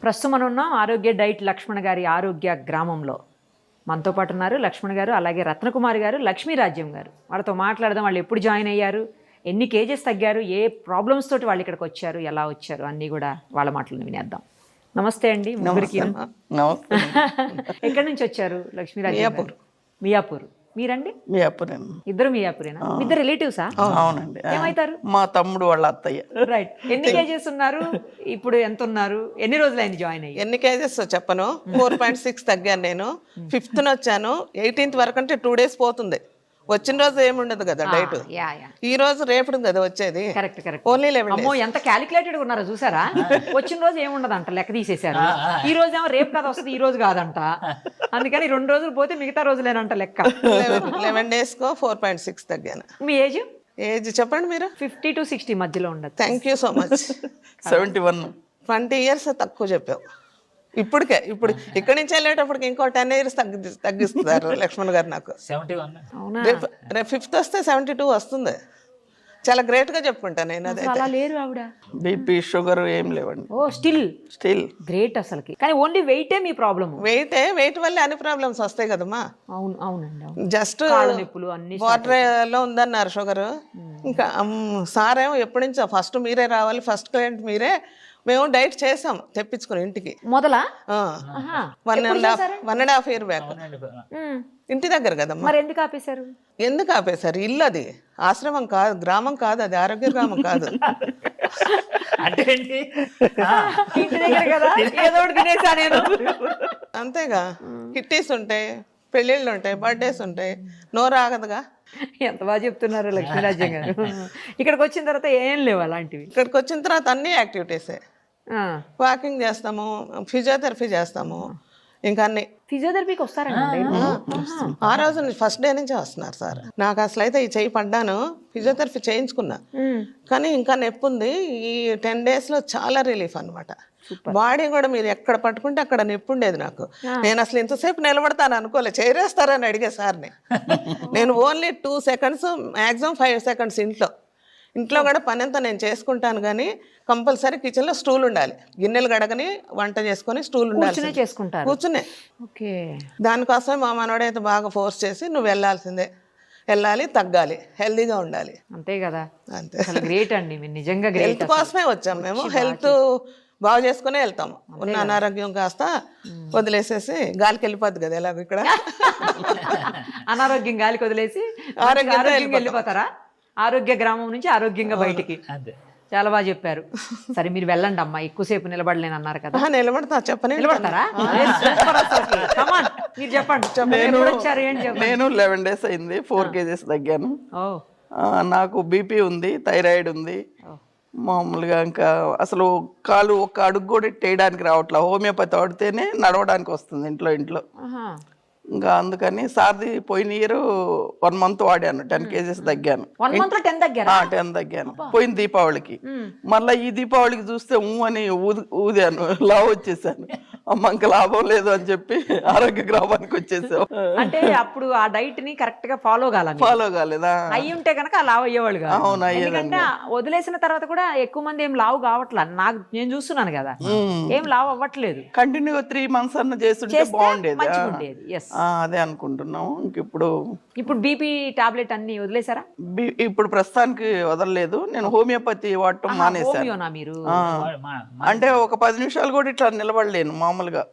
ప్రస్తుతం మనం ఉన్నాం ఆరోగ్య డైట్ లక్ష్మణ గారి ఆరోగ్య గ్రామంలో. మనతో పాటు ఉన్నారు లక్ష్మణ్ గారు, అలాగే రత్నకుమారి గారు, లక్ష్మీరాజ్యం గారు. వాళ్ళతో మాట్లాడదాం. వాళ్ళు ఎప్పుడు జాయిన్ అయ్యారు, ఎన్ని కేజెస్ తగ్గారు, ఏ ప్రాబ్లమ్స్ తోటి వాళ్ళు ఇక్కడికి వచ్చారు, ఎలా వచ్చారు, అన్నీ కూడా వాళ్ళ మాటలను వినేద్దాం. నమస్తే అండి ముగ్గురికి. ఎక్కడి నుంచి వచ్చారు లక్ష్మీరాజ్యం గారు? మియాపూర్. మీరండి? మియాపూర్. ఇద్దరు మియాపూరేనా? ఇద్దరు రిలేటివ్సా? అవునండి. ఏమైతారు? మా తమ్ముడు వాళ్ళ అత్తయ్య. రైట్. ఎన్ని కేజెస్ ఉన్నారు ఇప్పుడు? ఎంత ఉన్నారు? ఎన్ని రోజులు అయింది జాయిన్ అయ్యి? ఎన్ని కేజెస్ చెప్పను. 4.6 తగ్గాను నేను. 5th వచ్చాను. 18th వరకు అంటే 2 days పోతుంది. వచ్చిన రోజు ఏముండదు కదా డైట్. ఈ రోజు రేపు కదా వచ్చేది. Correct correct. ఓన్లీ 11 అమ్మో ఎంత క్యాలిక్యులేటెడ్ ఉన్నారో చూసారా. వచ్చిన రోజు ఏముండదంట, లెక్క తీసేశారు. ఈ రోజు ఏమో రేపు కదా వస్తుంది, ఈ రోజు కాదంట. అందుకని 2 రోజులు పోతే మిగతా రోజులేనంట లెక్క. 11 days 4.6 తగ్గాను. మీ ఏజ్ చెప్పండి మీరు. 50 to 60 మధ్యలో ఉండదు. Thank you so much. 71. 20 years తక్కువ చెప్పావు. ఇప్పుడు ఇక్కడి నుంచి వెళ్ళేటప్పటికి ఇంకో 10 years తగ్గిస్తారు లక్ష్మణ్ గారు నాకు. 71. రేపు 5th వస్తే 72 వస్తుంది. చాలా గ్రేట్ గా చెప్పుకుంటా నేను. అదే అలా లేరు ఆవిడ. బీపీ షుగర్ ఏం లేవండి. ఓ స్టిల్ గ్రేట్ అసలుకి. కానీ ఓన్లీ వెయిటే మీ ప్రాబ్లమ్. వెయిట్ వల్ల అన్ని ప్రాబ్లమ్స్ వస్తాయి కదమ్మా. అవునండి. జస్ట్ నొప్పులు అన్ని వాటర్ లో ఉందన్నారు షుగర్. ఇంకా సార్ ఏమో ఎప్పటి నుంచో ఫస్ట్ మీరే రావాలి, ఫస్ట్ క్లయింట్ మీరే. మేము డైట్ చేసాం తెప్పించుకుని ఇంటికి. మొదలా 1.5 year బ్యాక్. ఇంటి దగ్గర కదమ్మా. మరి ఎందుకు ఆపేశారు? ఎందుకు ఆపేశారు? ఇల్లు అది, ఆశ్రమం కాదు, గ్రామం కాదు, అది ఆరోగ్య గ్రామం కాదు. అంటే ఏంటి? ఇంటి దగ్గర కదా, ఏదో ఒకటి తినేసా నేను. అంతేగా. కిట్టీస్ ఉంటాయి, పెళ్ళిళ్ళు ఉంటాయి, బర్త్డేస్ ఉంటాయి, నోరు ఆగదుగా. ఎంత బాగా చెప్తున్నారు లక్ష్మీరాజ్యం గారు. ఇక్కడికి వచ్చిన తర్వాత ఏం లేవు అలాంటివి. ఇక్కడికి వచ్చిన తర్వాత అన్ని యాక్టివిటీసే. వాకింగ్ చేస్తాము, ఫిజియోథెరపీ చేస్తాము, ఇంకా అన్ని. ఫిజియోథెరపీకి వస్తారండి? ఆ రోజు ఫస్ట్ డే నుంచే వస్తున్నారు సార్. నాకు అసలు అయితే ఈ చెయ్యి పడ్డాను, ఫిజియోథెరపీ చేయించుకున్నా, కానీ ఇంకా నొప్పి ఉంది. ఈ 10 days లో చాలా రిలీఫ్ అనమాట. బాడీ కూడా మీరు ఎక్కడ పట్టుకుంటే అక్కడ నొప్పి ఉండేది నాకు. నేను అసలు ఇంతసేపు నిలబడతాను అనుకోలే, చేరేస్తారని అడిగే సార్ని. నేను ఓన్లీ 2 seconds, మ్యాక్సిమం 5 seconds ఇంట్లో కూడా పని అంతా నేను చేసుకుంటాను, కానీ కంపల్సరీ కిచెన్లో స్టూల్ ఉండాలి. గిన్నెలు గడగని వంట చేసుకొని స్టూల్ ఉండాలి. చేసుకుంటారు కూర్చునే. దానికోసమే మా మనవడైతే బాగా ఫోర్స్ చేసి నువ్వు వెళ్ళాలి, తగ్గాలి, హెల్దీగా ఉండాలి. అంతే కదా. అంతే. గ్రేట్ అండి మీరు, నిజంగా గ్రేట్. హెల్త్ కోసమే వచ్చాం మేము. హెల్త్ బాగు చేసుకునే వెళ్తాము. ఉన్న అనారోగ్యం కాస్త వదిలేసేసి గాలికి వెళ్ళిపోద్ది కదా ఎలాగో ఇక్కడ. అనారోగ్యం గాలికి వదిలేసి ఆరోగ్యంగా వెళ్ళిపోతారా? ఆరోగ్య గ్రామం నుంచి ఆరోగ్యంగా బయటికి. చాలా బాగా చెప్పారు. సరే మీరు వెళ్ళండి అమ్మా, ఎక్కువసేపు నిలబడలేను అన్నారు కదా. నిలబడతా. చెప్పండి. నిలబడతారా? మీరు చెప్పండి. నేను 11 days అయింది, 4 kgs తగ్గాను. నాకు బీపీ ఉంది, థైరాయిడ్ ఉంది. మామూలుగా ఇంకా అసలు కాలు ఒక అడుగు కూడా వేయడానికి రావట్లా. హోమియోపతి వాడితేనే నడవడానికి వస్తుంది ఇంట్లో. ఇంకా అందుకని సార్ది పోయిన ఇయర్ 1 month వాడాను, 10 kgs తగ్గాను. 10 తగ్గాను పోయిన దీపావళికి. మళ్ళీ ఈ దీపావళికి చూస్తే అని ఊదాను, లావు వచ్చేసాను. అమ్మ ఇంకా లాభం లేదు అని చెప్పి ఆరోగ్య గ్రామానికి వచ్చేసాం. అంటే అప్పుడు ఆ డైట్ ని కరెక్ట్ గా ఫాలో కాలేదా? అయి ఉంటే కనుక లావు అయ్యేవాళ్ళు కాదు. అవును, ఎందుకంటే వదిలేసిన తర్వాత కూడా ఎక్కువ మంది ఏం లావు కావట్లా. నేను చూస్తున్నాను కదా, ఏం లావు అవ్వట్లేదు. కంటిన్యూగా 3 months అన్న చేస్తుంటే బాగుండేది. అదే అనుకుంటున్నాం. ఇప్పుడు బీపీ టాబ్లెట్ అన్ని వదిలేసారా? ఇప్పుడు ప్రస్తుతానికి వదలలేదు. నేను హోమియోపతి వాడటం మానేశాను. మీరు అంటే ఒక 10 నిమిషాలు కూడా ఇట్లా నిలబడలేను మామూలుగా.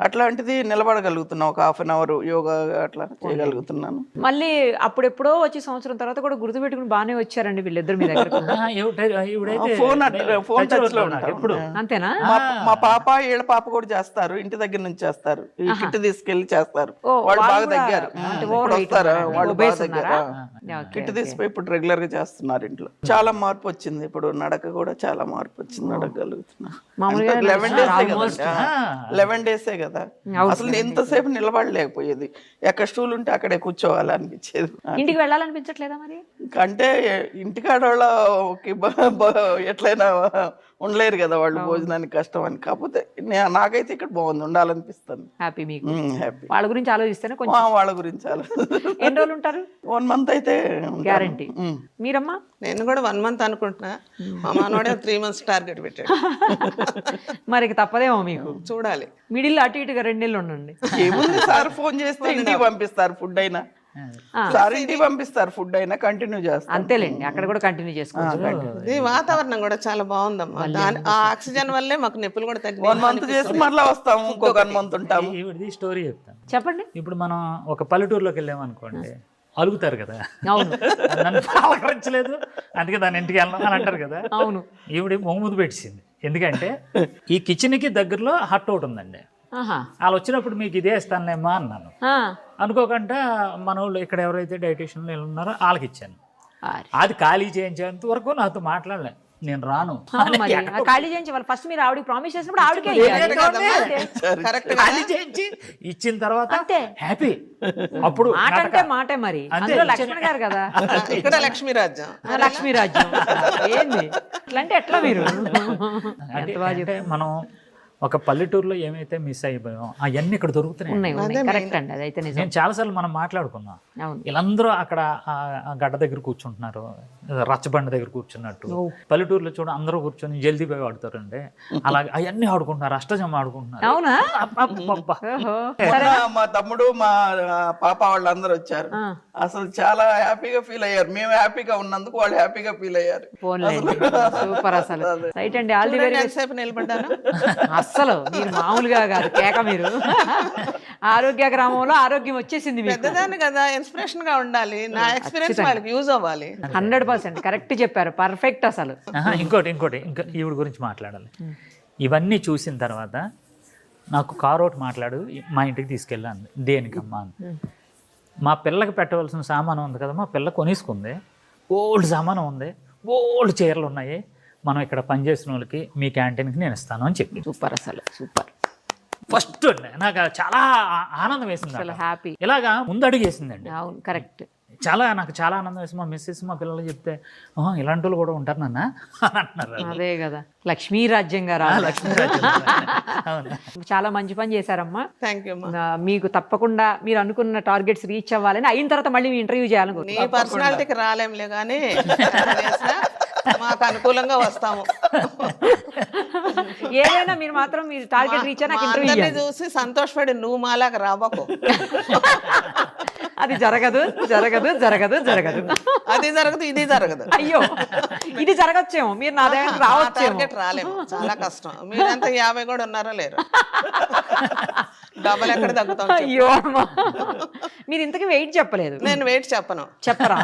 అట్లాంటిది నిలబడగలుగుతున్నా, ఒక 1/2 hour యోగా అట్లా చేయగలుగుతున్నాను. మళ్ళీ అప్పుడెప్పుడో వచ్చి సంవత్సరం తర్వాత కూడా గుర్తుపెట్టుకుని బాగానే వచ్చారండి వీళ్ళిద్దరు మీ దగ్గర. ఫోన్ టచ్ లో ఉంటారు. అంతేనా? మా పాప ఏళ్ళ పాప కూడా చేస్తారు, ఇంటి దగ్గర నుంచి చేస్తారు. ఈ కిట్ తీసుకెళ్లి చేస్తారు. వాళ్ళు బాగా తగ్గారు. వస్తారా వాళ్ళు బాగా తగ్గారు. కిట్ తీసుకుపోయి ఇప్పుడు రెగ్యులర్ గా చేస్తున్నారు ఇంట్లో. చాలా మార్పు వచ్చింది. ఇప్పుడు నడక కూడా చాలా మార్పు వచ్చింది, నడకగలుగుతున్నా. 11 days కదా. అసలు ఎంతసేపు నిలబడలేకపోయేది. ఎక్కడ స్టూల్ ఉంటే అక్కడే కూర్చోవాలనిపించేది. ఇంటికి వెళ్ళాలనిపించట్లేదా మరి? అంటే ఇంటికాడ వాళ్ళకి ఎట్లయినా ఉండలేరు కదా వాళ్ళు, భోజనానికి కష్టం అని. కాకపోతే నాకైతే ఇక్కడ బాగుంది, ఉండాలనిపిస్తుంది. హ్యాపీ మీకు హ్యాపీ. వాళ్ళ గురించి ఆలోచిస్తేనే కొంచెం. వాళ్ళ గురించి చాలా. ఎన్ని రోజులు ఉంటారు? 1 month అయితే గ్యారంటీ. మీరమ్మా? నేను కూడా 1 month అనుకుంటున్నా, మా మనోడే 3 months టార్గెట్ పెట్టాడు. మరి ఇక తప్పదేమో మీకు. చూడాలి. మిడిల్ అటు ఇటుగా 2 నెలలు ఉండండి. ఏముంది సార్, ఫోన్ చేస్తే ఇంటికి పంపిస్తారు ఫుడ్ అయినా. సార్ ఇంటికి పంపిస్తారు ఫుడ్ అయినా, కంటిన్యూ చేస్తారు. అంతేలేండి, అక్కడ కూడా కంటిన్యూ చేసుకోవచ్చు. ఇది వాతావరణం కూడా చాలా బాగుందమ్మా. ఆ ఆక్సిజన్ వల్లే మాకు నొప్పులు కూడా తగ్గి 1 month చేసి మళ్ళీ వస్తాము, ఇంకొక 1 month ఉంటాము. ఈవిడది స్టోరీ చెప్తాను. చెప్పండి. ఇప్పుడు మనం ఒక పల్లెటూరులోకి వెళ్ళామనుకోండి, అలుగుతారు కదా, అవును నన్ను పలకరించలేదు అందుకే దాని ఇంటికి వెళ్ళాం అని అంటారు కదా. అవును. ఈవిడ మొహమ్మద్ పెట్టింది. ఎందుకంటే ఈ కిచెన్కి దగ్గరలో హట్ ఒకటి ఉందండి. ఆహా. వాళ్ళు వచ్చినప్పుడు మీకు ఇదే ఇస్తానులేమ్మా అన్నాను. అనుకోకుండా మన వాళ్ళు ఇక్కడ ఎవరైతే డైటీషియన్లు ఉన్నారో వాళ్ళకి ఇచ్చాను. అది ఖాళీ చేయించేంత వరకు నాతో మాట్లాడలే, నేను రాను. మరి ఖాళీ చేయించి వాళ్ళు ఫస్ట్ మీరు ఆవిడకి ప్రామిస్ చేసినప్పుడు ఆవిడకే కరెక్ట్. ఖాళీ చేయించి ఇచ్చిన తర్వాత అంతే. హ్యాపీ. అప్పుడు మాట అంటే మాటే. మరి అందులో లక్ష్మణ్ గారు కదా, ఇక్కడ లక్ష్మీ రాజ్యం. లక్ష్మీ రాజ్యం ఏంది ఇట్లంటే ఎట్లా మీరు? అంటే మనం ఒక పల్లెటూరులో ఏమైతే మిస్ అయిపోయాం అవన్నీ ఇక్కడ దొరుకుతున్నాయి. కరెక్ట్ అండి, అదైతే నిజం. నేను చాలాసార్లు మనం మాట్లాడుకున్నాం, వీళ్ళందరూ అక్కడ ఆ గడ్డ దగ్గర కూర్చుంటున్నారు, రచ్చబండ దగ్గర కూర్చున్నట్టు. పల్లెటూరులో చూడ అందరూ కూర్చొని జల్దీ పోయి ఆడుతారండి. అలాగే అవన్నీ ఆడుకుంటున్నారు, అష్టజమ ఆడుకుంటున్నారు. అవునా? మా తమ్ముడు మా పాప వాళ్ళందరూ వచ్చారు, అసలు చాలా హ్యాపీగా ఫీల్ అయ్యారు. మేము హ్యాపీగా ఉన్నందుకు వాళ్ళు హ్యాపీగా ఫీల్ అయ్యారు. సూపర్. అసలు రైట్ అండి, ఆల్ ది వెరీ బెస్ట్. సేపు నిలబడ్డాను అస్సలు మీరు మామూలుగా కాదు కేక. మీరు ఆరోగ్య గ్రామంలో ఆరోగ్యం వచ్చేసింది. పెద్దదాన్ని కదా, ఇన్స్పిరేషన్ గా ఉండాలి. నా ఎక్స్పీరియన్స్ వాళ్ళకి యూజ్ అవ్వాలి. 100% కరెక్ట్ చెప్పారు, పర్ఫెక్ట్. అసలు ఇంకోటి ఇంకా ఈవిడ గురించి మాట్లాడాలి. ఇవన్నీ చూసిన తర్వాత నాకు కారు ఒకటి మాట్లాడు, మా ఇంటికి తీసుకెళ్ళాను. దేనికమ్మా అని. మా పిల్లకి పెట్టవలసిన సామానం ఉంది కదా, మా పిల్ల కొనేసుకుంది. ఓల్డ్ సామానం ఉంది, ఓల్డ్ చీరలు ఉన్నాయి. మనం ఇక్కడ పనిచేసిన వాళ్ళకి మీ క్యాంటీన్కి నేను ఇస్తాను అని చెప్పి. సూపర్, అసలు సూపర్. ఫస్ట్ నాకు చాలా ఆనందం వేసింది, అసలు హ్యాపీ. ఇలాగా ముందడుగు వేసిందండి. అవును, కరెక్ట్. నాకు చాలా ఆనందం వేసింది. మా మిస్సెస్ మా పిల్లలు చెప్తే ఇలాంటి వాళ్ళు కూడా ఉంటారు నాన్న అంటున్నారు. అదే కదా, లక్ష్మీ రాజ్యం గారు. చాలా మంచి పని చేశారమ్మా. Thank you. మీకు తప్పకుండా మీరు అనుకున్న టార్గెట్స్ రీచ్ అవ్వాలని, అయిన తర్వాత మళ్ళీ మీ ఇంటర్వ్యూ చేయాలని. నీ పర్సనాలిటీకి రాలేంలే కానీ మాకు అనుకూలంగా వస్తాము. ఏదైనా మీరు మాత్రం మీరు టార్గెట్ రీచ్ నాకు ఇంటర్వ్యూ చూసి సంతోషపడి నువ్వు మాలాగా రాబోకు. అది జరగదు జరగదు జరగదు జరగదు. అది జరగదు, ఇది జరగదు. అయ్యో, ఇది జరగచ్చేమో, మీరు నా దగ్గర రావచ్చేమో. రాలేము, చాలా కష్టం. మీరంతా 50 కూడా ఉన్నారా లేరు? డబల్ ఎక్కడ తగ్గుతాం? అయ్యో, మీరు ఇంతకీ వెయిట్ చెప్పలేదు. నేను వెయిట్ చెప్పను. చెప్పరా?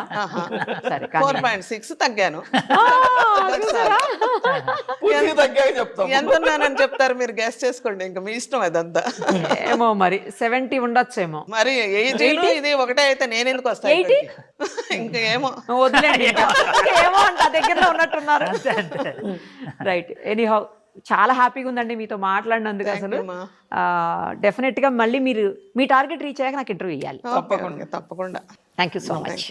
సరే, 4.6 తగ్గాను. ఎంత ఉన్నానని చెప్తారు మీరు, గెస్ చేసుకోండి. ఇంకా మీ ఇష్టం అదంతా. ఏమో మరి 70 ఉండొచ్చేమో. మరి ఇది ఒకటే అయితే నేను ఎందుకు వస్తాను? ఇంకా ఏమో వదిలేండి, ఏమో అంట దగ్గరలో ఉన్నట్టున్నారు. రైట్. ఎనీహౌ చాలా హ్యాపీగా ఉందండి మీతో మాట్లాడినందుకు. అసలు డెఫినెట్ గా మళ్ళీ మీరు మీ టార్గెట్ రీచ్ అయ్యాక నాకు ఇంటర్వ్యూ ఇవ్వాలి. తప్పకుండా. Thank you so much.